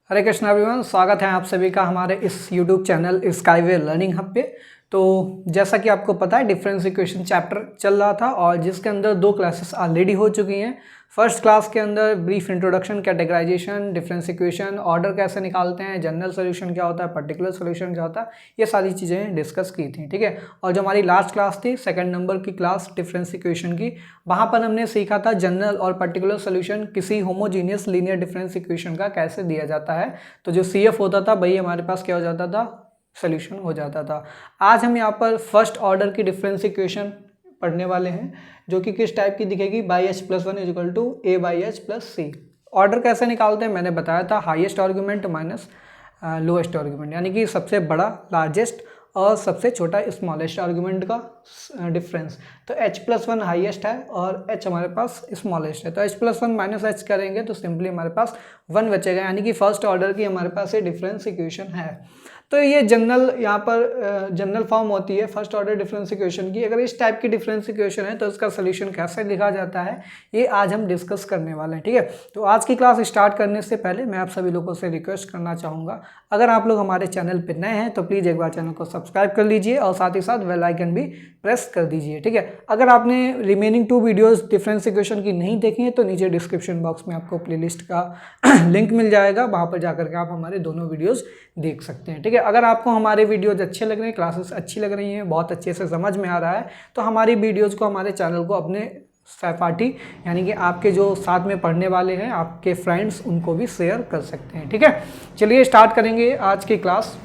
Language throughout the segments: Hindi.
हरे कृष्णा एवरीवन, स्वागत है आप सभी का हमारे इस YouTube channel skyway learning hub पे। तो जैसा कि आपको पता है डिफरेंस इक्वेशन चैप्टर चल रहा था और जिसके अंदर 2 क्लासेस ऑलरेडी हो चुकी हैं। फर्स्ट क्लास के अंदर brief introduction, categorization, difference equation, order कैसे निकालते हैं, जनरल सोल्यूशन क्या होता है, पर्टिकुलर सोल्यूशन क्या होता है, ये सारी चीज़ें डिस्कस की थी। ठीक है। और जो हमारी लास्ट क्लास थी, सेकंड नंबर की क्लास डिफरेंस इक्वेशन की, वहाँ पर हमने सीखा था जनरल और पर्टिकुलर सोल्यूशन किसी होमोजीनियस लीनियर डिफरेंस इक्वेशन का कैसे दिया जाता है। तो जो CF होता था वही हमारे पास क्या हो जाता था, सोल्यूशन हो जाता था। आज हम यहाँ पर फर्स्ट ऑर्डर की डिफरेंस इक्वेशन पढ़ने वाले हैं, जो कि किस टाइप की दिखेगी, y h plus one is equal to a y h plus c. Order कैसे निकालते हैं मैंने बताया था, highest argument minus lowest argument, यानी कि सबसे बड़ा लार्जेस्ट और सबसे छोटा स्मॉलेस्ट आर्गुमेंट का डिफरेंस। तो h प्लस वन हाइएस्ट है और h हमारे पास स्मॉलेस्ट है, तो h plus one minus H करेंगे तो सिंपली हमारे पास 1 बचेगा, यानी कि फर्स्ट ऑर्डर की हमारे पास ये डिफरेंस इक्वेशन है। तो ये जनरल यहाँ पर जनरल फॉर्म होती है फर्स्ट ऑर्डर डिफरेंस इक्वेशन की। अगर इस टाइप की डिफरेंस इक्वेशन है तो इसका सोल्यूशन कैसे लिखा जाता है, ये आज हम डिस्कस करने वाले हैं। ठीक है। तो आज की क्लास स्टार्ट करने से पहले मैं आप सभी लोगों से रिक्वेस्ट करना चाहूँगा, अगर आप लोग हमारे चैनल पर नए हैं तो प्लीज़ एक बार चैनल को सब्सक्राइब कर लीजिए और साथ ही साथ बेल आइकन भी प्रेस कर दीजिए। ठीक है। अगर आपने रिमेनिंग 2 वीडियोस डिफरेंस इक्वेशन की नहीं देखी है तो नीचे डिस्क्रिप्शन बॉक्स में आपको प्लेलिस्ट का लिंक मिल जाएगा, वहाँ पर जाकर के आप हमारे दोनों वीडियोस देख सकते हैं। ठीक है। अगर आपको हमारे वीडियोज अच्छे लग रहे हैं, क्लासेस अच्छी लग रही हैं, बहुत अच्छे से समझ में आ रहा है, तो हमारी वीडियोज़ को, हमारे चैनल को अपने सहपाठी यानी कि आपके जो साथ में पढ़ने वाले हैं, आपके फ्रेंड्स, उनको भी शेयर कर सकते हैं। ठीक है। चलिए स्टार्ट करेंगे आज की क्लास।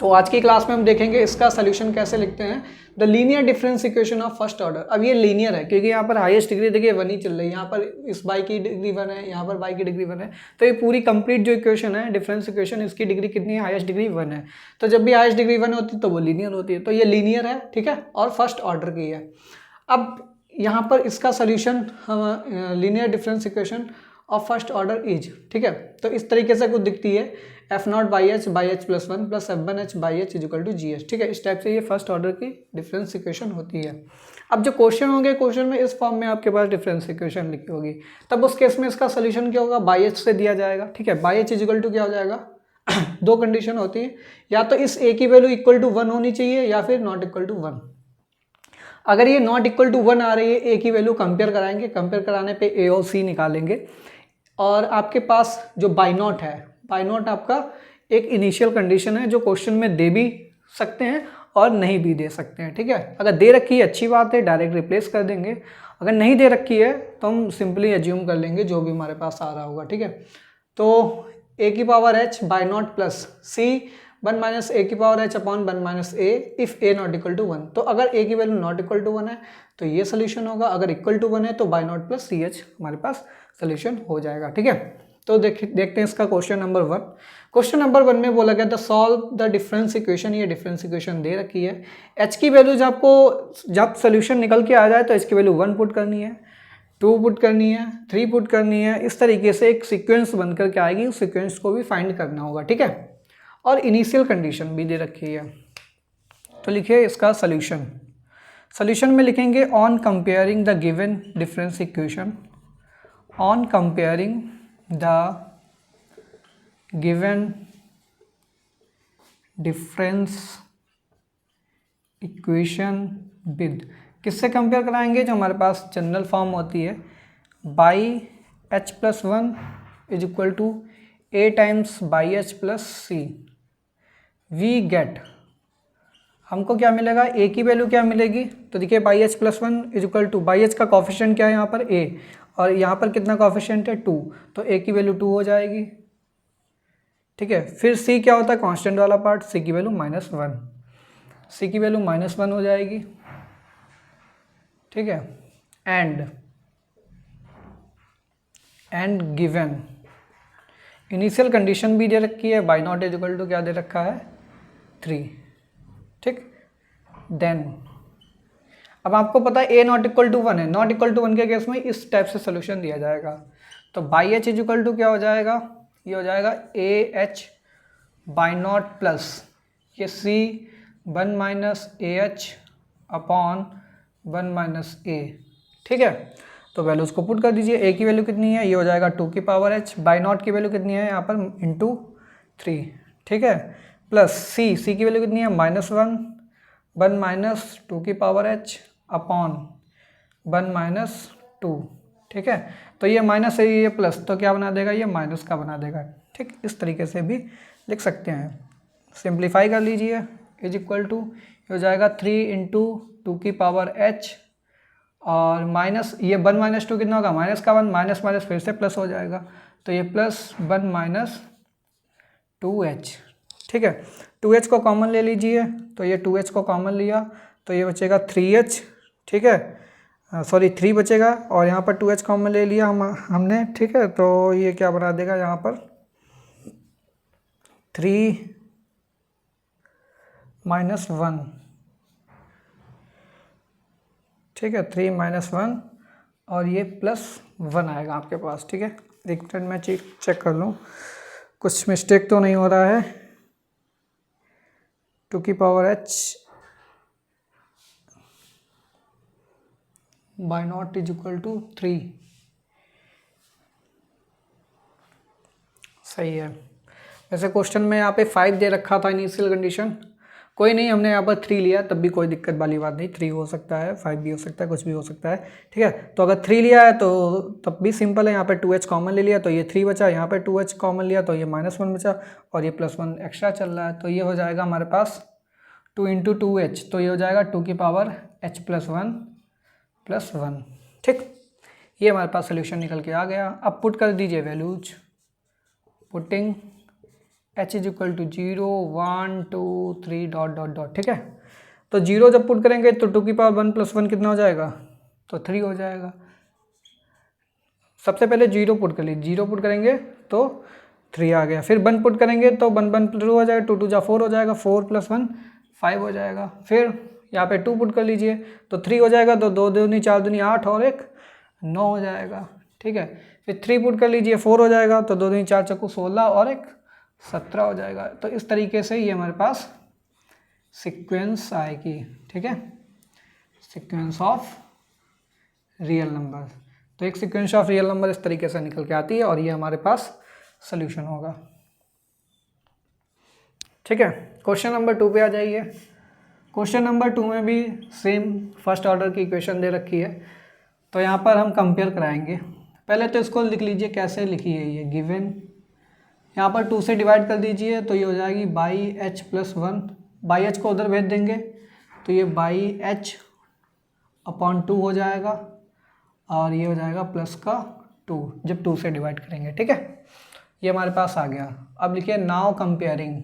तो आज की क्लास में हम देखेंगे इसका सोल्यूशन कैसे लिखते हैं, the linear difference equation of first order. अब ये लीनियर है क्योंकि यहाँ पर हाईएस्ट डिग्री देखिए 1 ही चल रही है, यहाँ पर इस बाई की डिग्री 1 है, यहाँ पर बाई की डिग्री 1 है, तो ये पूरी कंप्लीट जो इक्वेशन है डिफरेंस इक्वेशन, इसकी डिग्री कितनी है, हाईएस्ट डिग्री 1 है। तो जब भी हाईएस्ट डिग्री 1 होती है तो वो लीनियर होती है, तो ये लीनियर है। ठीक है। और फर्स्ट ऑर्डर की है। अब यहाँ पर इसका सोल्यूशन हम linear difference equation of first order is, ठीक है, तो इस तरीके से कुछ दिखती है, f naught y h plus one plus f one h y h is equal to g h. ठीक है। इस टाइप से ये फर्स्ट ऑर्डर की डिफरेंस इक्वेशन होती है। अब जो क्वेश्चन होंगे, क्वेश्चन में इस फॉर्म में आपके पास डिफरेंस इक्वेशन लिखी होगी, तब उस केस में इसका सोल्यूशन क्या होगा, बाई एच से दिया जाएगा। ठीक है। बाई एच इजिकल टू क्या हो जाएगा 2 कंडीशन होती है, या तो इस ए की वैल्यू इक्वल टू 1 होनी चाहिए या फिर नॉट इक्वल टू 1। अगर ये नॉट इक्वल टू 1 आ रही है, ए की वैल्यू कंपेयर कराएंगे, कंपेयर कराने पे ए और सी निकालेंगे, और आपके पास जो बाई नॉट है, बाई नॉट आपका एक इनिशियल कंडीशन है जो क्वेश्चन में दे भी सकते हैं और नहीं भी दे सकते हैं। ठीक है। अगर दे रखी है अच्छी बात है, डायरेक्ट रिप्लेस कर देंगे, अगर नहीं दे रखी है तो हम सिंपली एज्यूम कर लेंगे जो भी हमारे पास आ रहा होगा। ठीक है। तो ए की power h by not plus c 1 minus a की power h upon 1 minus a if a not equal to 1। तो अगर ए की वैल्यू नॉट इक्वल टू 1 है तो ये सोल्यूशन होगा, अगर इक्वल टू 1 है तो y not plus c h हमारे पास सोल्यूशन हो जाएगा। ठीक है। तो देखते हैं इसका क्वेश्चन नंबर 1। क्वेश्चन नंबर 1 में बोला गया था सॉल्व द डिफरेंस इक्वेशन। ये डिफरेंस इक्वेशन दे रखी है, एच की वैल्यूज आपको जब सोल्यूशन निकल के आ जाए तो एच की वैल्यू 1 पुट करनी है, 2 पुट करनी है, 3 पुट करनी है, इस तरीके से एक सीक्वेंस बनकर के आएगी, उस सीक्वेंस को भी फाइंड करना होगा। ठीक है। और इनिशियल कंडीशन भी दे रखी है, तो लिखिए इसका सोल्यूशन। सोल्यूशन में लिखेंगे on comparing the given difference equation, on comparing the given difference equation with, किससे कंपेयर कराएंगे, जो हमारे पास जनरल फॉर्म होती है, by h plus one is equal to a times y h plus c. We get, हमको क्या मिलेगा, ए की वैल्यू क्या मिलेगी, तो देखिए y h plus one is equal to, y h का कॉफिशिएंट क्या है यहाँ पर ए, और यहाँ पर कितना कॉफिशिएंट है 2, तो ए की वैल्यू 2 हो जाएगी। ठीक है। फिर सी क्या होता है, कांस्टेंट वाला पार्ट, सी की वैल्यू -1, सी की वैल्यू -1 हो जाएगी। ठीक है। एंड गिवन इनिशियल कंडीशन भी दे रखी है, y naught is equal to क्या दे रखा है 3। ठीक। देन अब आपको पता है ए नॉट इक्वल टू 1 है, नॉट इक्वल टू 1 के केस में इस टाइप से सोल्यूशन दिया जाएगा, तो by h is equal to क्या हो जाएगा, ये हो जाएगा a h by not plus ये c 1 minus a h upon 1 minus a. ठीक है। तो वैल्यूज को पुट कर दीजिए। ए की वैल्यू कितनी है, ये हो जाएगा 2 की पावर h, बाई नॉट की वैल्यू कितनी है यहाँ पर इंटू 3, ठीक है, प्लस सी की वैल्यू कितनी है -1, 1 माइनस 2 की पावर h अपॉन 1 माइनस 2, ठीक है। तो ये माइनस है, ये प्लस, तो क्या बना देगा, ये माइनस का बना देगा, ठीक। इस तरीके से भी लिख सकते हैं। सिंप्लीफाई कर लीजिए, इज इक्वल टू हो जाएगा 3 इंटू 2 की पावर h और माइनस ये 1 माइनस 2 कितना होगा, माइनस का 1, माइनस माइनस फिर से प्लस हो जाएगा, तो ये प्लस 1 माइनस 2h, ठीक है। 2h को कॉमन ले लीजिए, तो ये 2h को कॉमन लिया तो ये बचेगा 3h, ठीक है, सॉरी 3 बचेगा और यहाँ पर 2h कॉमन ले लिया हमने, ठीक है। तो ये क्या बना देगा यहाँ पर 3 माइनस 1, ठीक है, 3 माइनस 1 और ये प्लस 1 आएगा आपके पास, ठीक है। एक मिनट मैं चेक कर लूँ कुछ मिस्टेक तो नहीं हो रहा है। 2 की power h y naught is equal to 3, सही है। वैसे क्वेश्चन में यहाँ पे 5 दे रखा था इनिशियल कंडीशन, कोई नहीं, हमने यहाँ पर 3 लिया तब भी कोई दिक्कत वाली बात नहीं, 3 हो सकता है, 5 भी हो सकता है, कुछ भी हो सकता है, ठीक है। तो अगर 3 लिया है तो तब भी सिंपल है, यहाँ पे 2h कॉमन ले लिया तो ये 3 बचा, यहाँ पे 2h कॉमन लिया तो ये -1 बचा और ये +1 एक्स्ट्रा चल रहा है, तो ये हो जाएगा हमारे पास 2 इंटू 2h, तो ये हो जाएगा 2 की पावर h प्लस 1, ठीक। ये हमारे पास सोल्यूशन निकल के आ गया। अब पुट कर दीजिए values, putting h is equal to 0 1 2 3 dot dot dot, ठीक है। तो 0 जब पुट करेंगे तो 2 की पावर 1 प्लस 1 कितना हो जाएगा, तो 3 हो जाएगा। सबसे पहले 0 पुट कर लीजिए, 0 पुट करेंगे तो 3 आ गया, फिर 1 पुट करेंगे तो 1 1 2 हो जाएगा, 2 2 जा 4 हो जाएगा, 4 प्लस 1 5 हो जाएगा। फिर यहाँ पे 2 पुट कर लीजिए तो 3 हो जाएगा, तो 2 दूनी 4 दूनी 8 और 1 9 हो जाएगा, ठीक है। फिर 3 पुट कर लीजिए 4 हो जाएगा, तो 2 दूनी 4 चक्कू 16 और 1 17 हो जाएगा। तो इस तरीके से ये हमारे पास सीक्वेंस आएगी, ठीक है, सीक्वेंस ऑफ रियल नंबर। तो एक सीक्वेंस ऑफ रियल नंबर इस तरीके से निकल के आती है और ये हमारे पास सोल्यूशन होगा, ठीक है। क्वेश्चन नंबर 2 पे आ जाइए। क्वेश्चन नंबर 2 में भी सेम फर्स्ट ऑर्डर की इक्वेशन दे रखी है, तो यहाँ पर हम कंपेयर कराएंगे। पहले तो इसको लिख लीजिए, कैसे लिखी है ये, गिवन यहाँ पर 2 से डिवाइड कर दीजिए तो ये हो जाएगी by h plus 1, by h को उधर भेज देंगे तो ये बाई h अपॉन 2 हो जाएगा और ये हो जाएगा प्लस का 2 जब 2 से डिवाइड करेंगे, ठीक है। ये हमारे पास आ गया। अब लिखिए नाउ कंपेयरिंग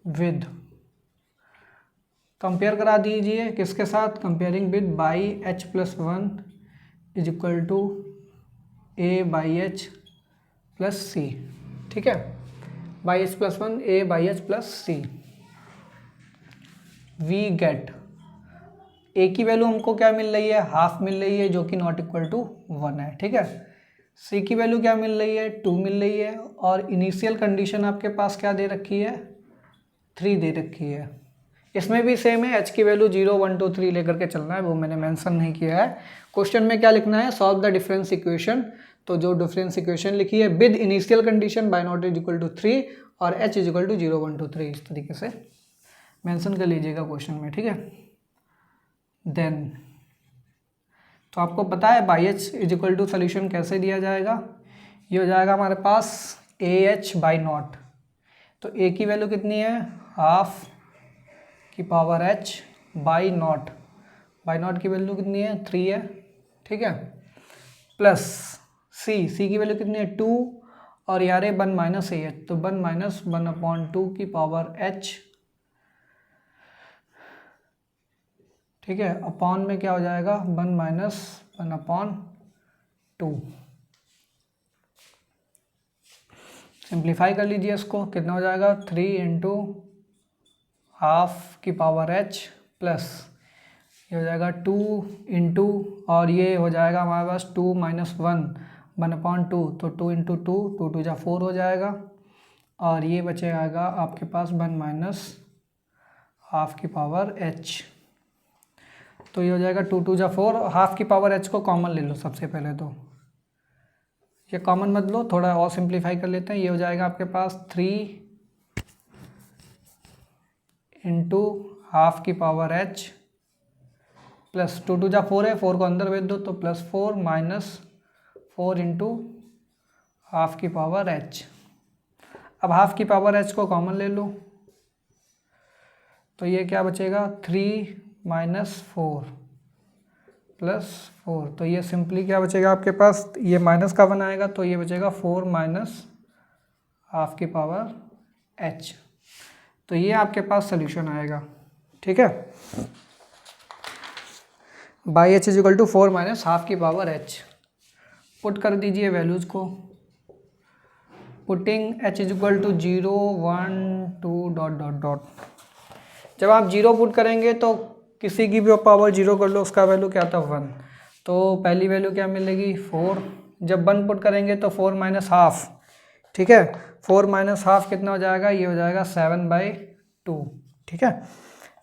विद, कंपेयर करा दीजिए किसके साथ, comparing with by h plus 1 is equal to a by h plus c, ठीक है, by h plus 1 a by h plus c. We get a की वैल्यू हमको क्या मिल रही है, हाफ मिल रही है, जो कि नॉट इक्वल टू 1 है, ठीक है। c की वैल्यू क्या मिल रही है, 2 मिल रही है और इनिशियल कंडीशन आपके पास क्या दे रखी है, 3 दे रखी है। इसमें भी सेम है, h की वैल्यू 0 1 2 3 लेकर के चलना है, वो मैंने मेंशन नहीं किया है। क्वेश्चन में क्या लिखना है, सॉल्व द डिफरेंस इक्वेशन, तो जो डिफरेंस इक्वेशन लिखी है with initial condition y naught is equal to 3 और h इज इक्वल टू 0 1 2 3 इस तरीके से मेंशन कर लीजिएगा क्वेश्चन में, ठीक है। देन तो आपको पता है by h is equal to solution कैसे दिया जाएगा, ये हो जाएगा हमारे पास ए एच बाई नॉट, तो a की वैल्यू कितनी है, हाफ की पावर h बाई नॉट की वैल्यू कितनी है, 3 है, ठीक है, प्लस c की वैल्यू कितनी है 2 और यार 1 माइनस ए एच, तो 1 माइनस 1 अपॉन 2 की पावर h, ठीक है, अपॉन में क्या हो जाएगा 1 माइनस 1 अपॉन 2। सिंप्लीफाई कर लीजिए इसको, कितना हो जाएगा 3 इंटू हाफ की पावर h प्लस ये हो जाएगा 2 इंटू और ये हो जाएगा हमारे पास 2 माइनस 1 अपॉन 2, तो 2 इंटू 2 2 2 जा 4 हो जाएगा और ये बचेगा आपके पास 1 माइनस हाफ की पावर h, तो ये हो जाएगा 2 2 जा 4, हाफ की पावर h को कॉमन ले लो सबसे पहले, तो ये कॉमन मत लो, थोड़ा और सिंप्लीफाई कर लेते हैं। ये हो जाएगा आपके पास 3 इंटू हाफ की पावर h प्लस 2 2 जा 4 है, 4 को अंदर भेज दो तो +4 माइनस 4 इंटू हाफ की पावर h। अब हाफ की पावर h को कॉमन ले लो, तो ये क्या बचेगा 3 माइनस 4 प्लस 4, तो ये सिंपली क्या बचेगा आपके पास, ये माइनस का 1 आएगा, तो ये बचेगा 4 माइनस हाफ की पावर h। तो ये आपके पास सोल्यूशन आएगा, ठीक है। Y h is equal to 4 minus half की पावर h। पुट कर दीजिए वैल्यूज को, putting h is equal to 0 1 2 dot dot dot. जब आप 0 पुट करेंगे तो किसी की भी पावर 0 कर लो, उसका वैल्यू क्या था 1, तो पहली वैल्यू क्या मिलेगी 4। जब 1 पुट करेंगे तो 4 माइनस हाफ, ठीक है, 4 माइनस हाफ कितना हो जाएगा, ये हो जाएगा 7/2, ठीक है।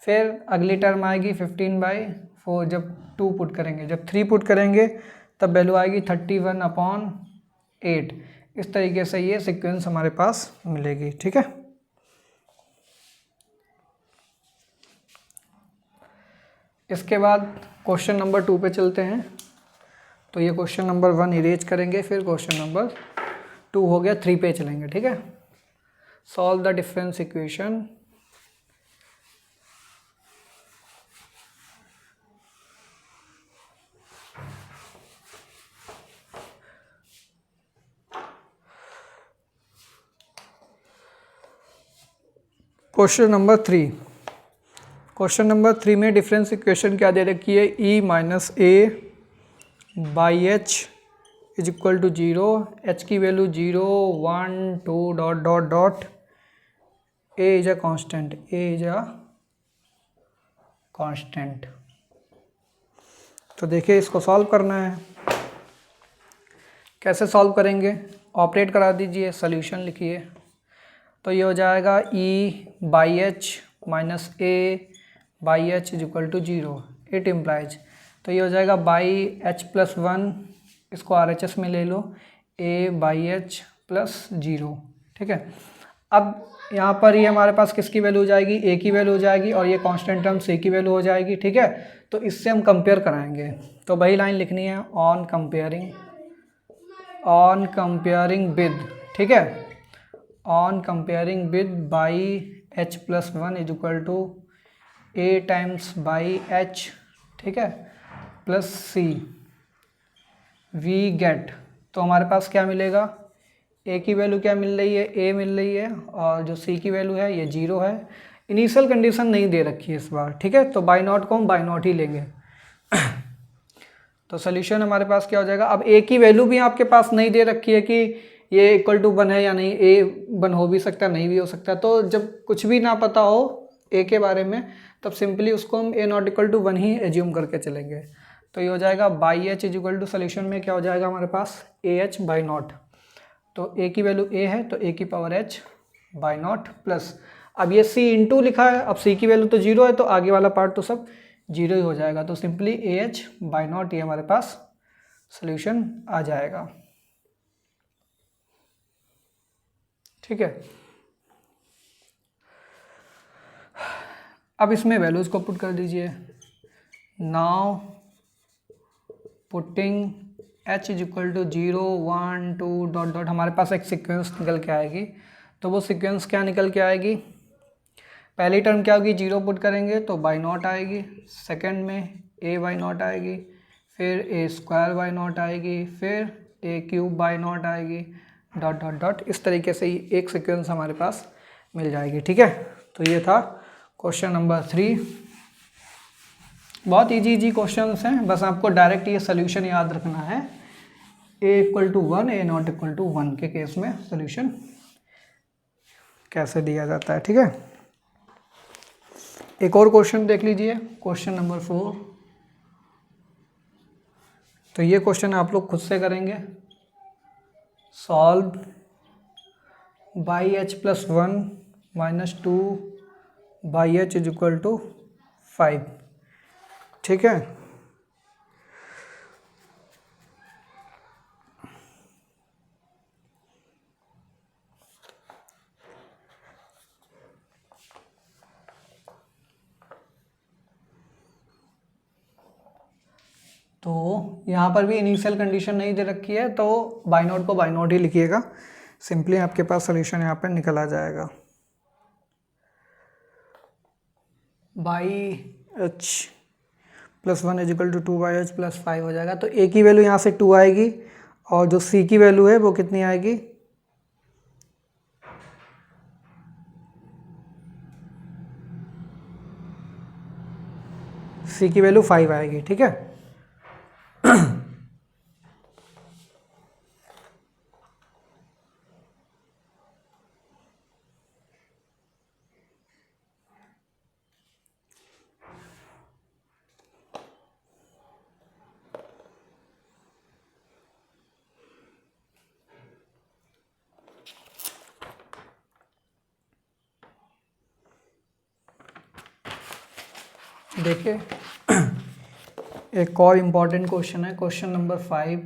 फिर अगली टर्म आएगी 15/4 जब 2 पुट करेंगे। जब 3 पुट करेंगे तब वैल्यू आएगी 31/8। इस तरीके से ये सीक्वेंस हमारे पास मिलेगी, ठीक है। इसके बाद क्वेश्चन नंबर 2 पे चलते हैं। तो ये क्वेश्चन नंबर 1 इरेज करेंगे, फिर क्वेश्चन नंबर 2 हो गया, 3 पे चलेंगे, ठीक है। Solve the difference equation. Question number 3, question number 3 में डिफरेंस इक्वेशन क्या दे रखी है, e minus a y h is equal to 0, h की value 0 1 2 dot dot dot, a is a constant, a is a constant. तो देखिए इसको सॉल्व करना है। कैसे सॉल्व करेंगे, ऑपरेट करा दीजिए, सोल्यूशन लिखिए। तो ये हो जाएगा e y h minus a y h is equal to 0, it implies. तो ये हो जाएगा बाई एच प्लस 1, इसको आर एच एस में ले लो, ए बाई एच प्लस 0, ठीक है। अब यहाँ पर ये हमारे पास किसकी वैल्यू हो जाएगी, ए की वैल्यू हो जाएगी, और ये कांस्टेंट टर्म सी की वैल्यू हो जाएगी, ठीक है। तो इससे हम कंपेयर कराएंगे, तो वही लाइन लिखनी है, ऑन कंपेयरिंग विद, ठीक है, on comparing with y h plus 1 is equal to a times y h, ठीक है, प्लस सी, वी गेट। तो हमारे पास क्या मिलेगा, ए की वैल्यू क्या मिल रही है, ए मिल रही है, और जो सी की वैल्यू है ये 0 है। इनिशियल कंडीशन नहीं दे रखी है इस बार, ठीक है, तो बाई नॉट को हम बाई नॉट ही लेंगे। तो सोल्यूशन हमारे पास क्या हो जाएगा, अब ए की वैल्यू भी आपके पास नहीं दे रखी है कि ये इक्वल टू 1 है या नहीं, ए 1 हो भी सकता है, नहीं भी हो सकता। तो जब कुछ भी ना पता हो ए के बारे में, तब सिंपली उसको हम ए नॉट इक्वल टू 1 ही एज्यूम करके चलेंगे। तो ये हो जाएगा by h is equal to, solution में क्या हो जाएगा हमारे पास, ए एच बाई नॉट। तो ए की वैल्यू ए है, तो ए की power h by not plus, अब ये सी इंटू लिखा है, अब सी की वैल्यू तो 0 है, तो आगे वाला पार्ट तो सब 0 ही हो जाएगा। तो simply A h by not ये हमारे पास सोल्यूशन आ जाएगा, ठीक है। अब इसमें वैल्यूज को पुट कर दीजिए। Now putting h is equal to 0 1 2 dot dot, हमारे पास एक सीक्वेंस निकल के आएगी। तो वो सीक्वेंस क्या निकल के आएगी, पहली टर्म क्या होगी, 0 पुट करेंगे तो बाई नॉट आएगी, सेकंड में a बाई नॉट आएगी, फिर a स्क्वायर बाई नॉट आएगी, फिर a क्यूब बाई नॉट आएगी, डॉट डॉट डॉट। इस तरीके से ही एक सीक्वेंस हमारे पास मिल जाएगी, ठीक है। तो ये था क्वेश्चन नंबर 3। बहुत इजी क्वेश्चंस हैं, बस आपको डायरेक्ट ये सोल्यूशन याद रखना है। a equal to 1, a not equal to 1 के केस में सोल्यूशन कैसे दिया जाता है, ठीक है। एक और क्वेश्चन देख लीजिए, क्वेश्चन नंबर 4। तो ये क्वेश्चन आप लोग खुद से करेंगे। Solve y h plus 1 minus 2 y h is equal to 5। ठीक है। तो यहाँ पर भी इनिशियल कंडीशन नहीं दे रखी है, तो बाई नोट को बाई नोट ही लिखिएगा, सिंपली आपके पास सोल्यूशन यहाँ पर निकल आ जाएगा। By h plus 1 is equal to 2/h plus 5 हो जाएगा। तो ए की वैल्यू यहाँ से 2 आएगी और जो सी की वैल्यू है वो कितनी आएगी, सी की वैल्यू 5 आएगी। ठीक है। देखिए एक और इम्पॉर्टेंट क्वेश्चन है, क्वेश्चन नंबर 5।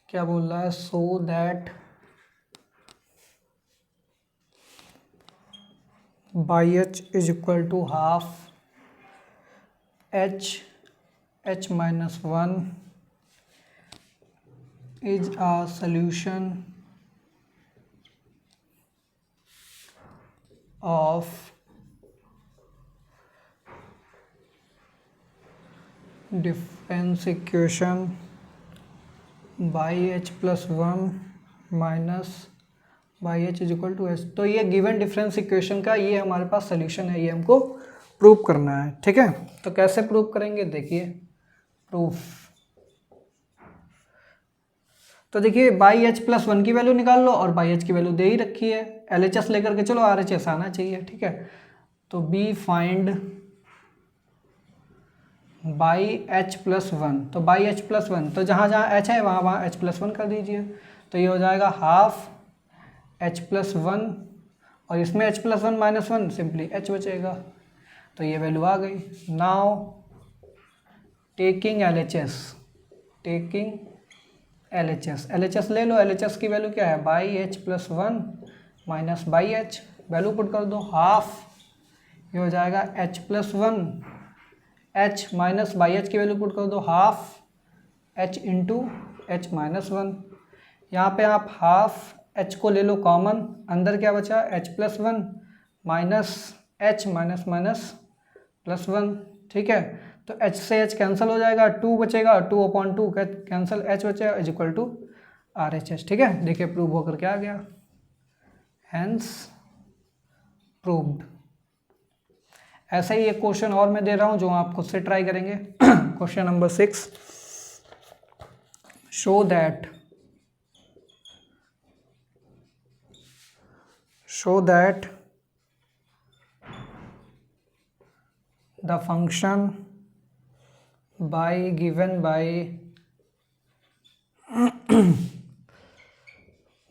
क्या बोल रहा है, so that y h is equal to half h minus 1 is a solution of difference equation by h plus 1 minus by h is equal to h। तो ये गिवन डिफरेंस इक्वेशन का ये हमारे पास सोल्यूशन है, ये हमको प्रूव करना है। ठीक है। तो कैसे प्रूव करेंगे, देखिए प्रूफ। तो देखिए बाई एच प्लस 1 की वैल्यू निकाल लो और बाई एच की वैल्यू दे ही रखी है, LHS लेकर के चलो, RHS आना चाहिए। ठीक है। तो be find y h plus 1, तो बाई एच प्लस 1, तो जहाँ जहाँ h है वहाँ वहाँ h प्लस 1 कर दीजिए। तो ये हो जाएगा हाफ h प्लस 1 और इसमें h plus 1 minus 1, simply h बचेगा। तो ये वैल्यू आ गई। नाउ टेकिंग LHS ले लो। LHS की वैल्यू क्या है, by h plus 1 minus by H, value put कर दो हाफ, ये हो जाएगा h plus 1, h minus by H की वैल्यू पुट कर दो half h into H minus 1। यहाँ पे आप हाफ h को ले लो कॉमन, अंदर क्या बचा h plus 1 minus h minus minus plus 1। ठीक है। तो h से h कैंसिल हो जाएगा, 2 बचेगा, 2/2 कैंसिल, h बचेगा इज इक्वल टू RHS। ठीक है। देखिए प्रूव होकर क्या आ गया, हेंस प्रूव्ड। ऐसा ही एक क्वेश्चन और मैं दे रहा हूँ जो आप खुद से ट्राई करेंगे। Question number 6, show that the function given by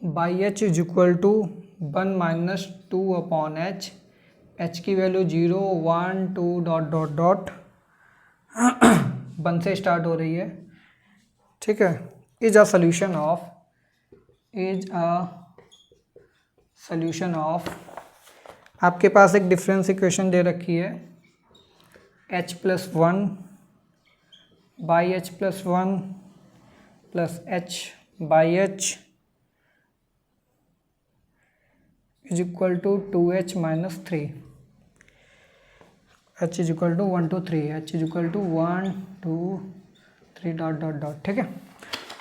h is equal to 1 minus 2/h, h की वैल्यू 0 1 2 डॉट डॉट डॉट 1 से स्टार्ट हो रही है। ठीक है। इज अ सॉल्यूशन ऑफ आपके पास एक डिफरेंस इक्वेशन दे रखी है, h plus 1 y h plus 1 plus h y h is equal to 2h minus 3, h is equal to 1 2 3, h is equal to 1 2 3 dot dot dot. ठीक है।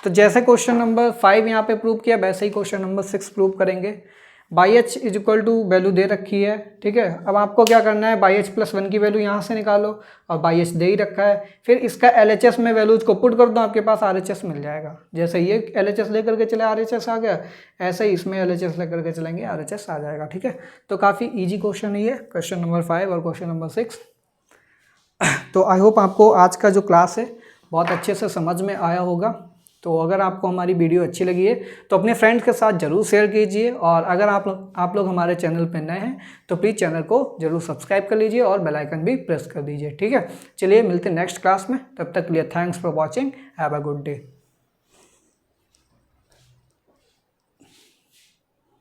तो जैसे क्वेश्चन नंबर 5 यहाँ पे प्रूव किया, वैसे ही क्वेश्चन नंबर 6 प्रूव करेंगे। By h is equal to value दे रखी है। ठीक है। अब आपको क्या करना है, बाई एच प्लस 1 की वैल्यू यहाँ से निकालो और बाई एच दे ही रखा है, फिर इसका LHS में वैल्यूज को पुट कर दो, आपके पास RHS मिल जाएगा। जैसे ये LHS लेकर के चले RHS आ गया, ऐसे ही इसमें LHS लेकर के चलेंगे RHS आ जाएगा। ठीक है। तो काफ़ी ईजी क्वेश्चन है ये, क्वेश्चन नंबर 5 और क्वेश्चन नंबर 6। तो आई होप आपको आज का जो क्लास है बहुत अच्छे से समझ में आया होगा। तो अगर आपको हमारी वीडियो अच्छी लगी है तो अपने फ्रेंड्स के साथ ज़रूर शेयर कीजिए, और अगर आप लोग हमारे चैनल पर नए हैं तो प्लीज़ चैनल को ज़रूर सब्सक्राइब कर लीजिए और बेल आइकन भी प्रेस कर दीजिए। ठीक है, चलिए मिलते हैं नेक्स्ट क्लास में, तब तक के लिए thanks for watching, have a good day.